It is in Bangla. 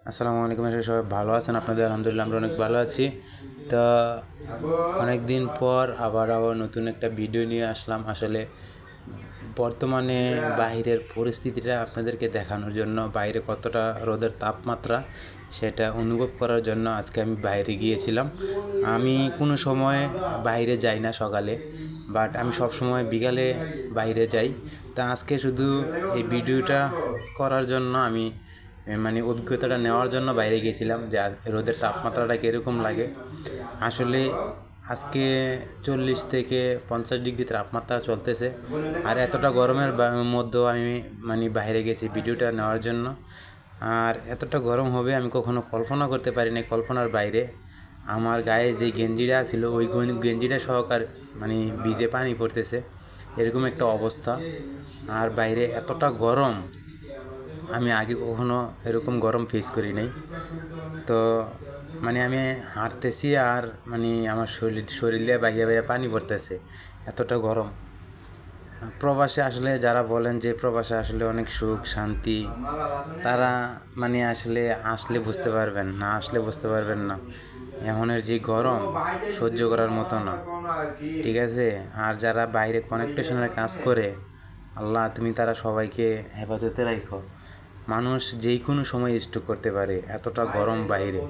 আসসালামু আলাইকুম। সবাই ভালো আছেন? আপনাদের আলহামদুলিল্লাহ আমরা অনেক ভালো আছি। তো অনেক দিন পর আবার নতুন একটা ভিডিও নিয়ে আসলাম। আসলে বর্তমানে বাইরের পরিস্থিতিটা আপনাদেরকে দেখানোর জন্য, বাইরে কতটা রোদের তাপমাত্রা সেটা অনুভব করার জন্য আজকে আমি বাইরে গিয়েছিলাম। আমি কোনো সময় বাইরে যাই না সকালে, বাট আমি সব সময় বিকালে বাইরে যাই। তা আজকে শুধু এই ভিডিওটা করার জন্য আমি অভিজ্ঞতাটা নেওয়ার জন্য বাইরে গিয়েছিলাম যে রোদের তাপমাত্রাটা কীরকম লাগে। আসলে আজকে 40 থেকে 50 ডিগ্রি তাপমাত্রা চলতেছে, আর এতটা গরমের মধ্যেও আমি বাইরে গেছি ভিডিওটা নেওয়ার জন্য। আর এতটা গরম হবে আমি কখনো কল্পনা করতে পারিনি, কল্পনার বাইরে। আমার গায়ে যে গেঞ্জিটা ছিল ওই গেঞ্জিটা সহকার ভিজে পানি পড়তেছে, এরকম একটা অবস্থা। আর বাইরে এতটা গরম আমি আগে কখনো এরকম গরম ফেস করি নাই। তো আমি হাঁটতেছি আর আমার শরীরে বাইরে বাইরে পানি পড়তেছে, এতটা গরম। প্রবাসে আসলে যারা বলেন যে প্রবাসে আসলে অনেক সুখ শান্তি, তারা আসলে আসলে বুঝতে পারবেন, না আসলে বুঝতে পারবেন না। এখনের যে গরম সহ্য করার মতো না, ঠিক আছে? আর যারা বাইরে কনেকটেশনের কাজ করে, আল্লাহ তুমি তারা সবাইকে হেফাজতে রাখো। মানুষ যেই কোনো সময় স্ট্রোক করতে পারে, এতটা গরম বাইরে।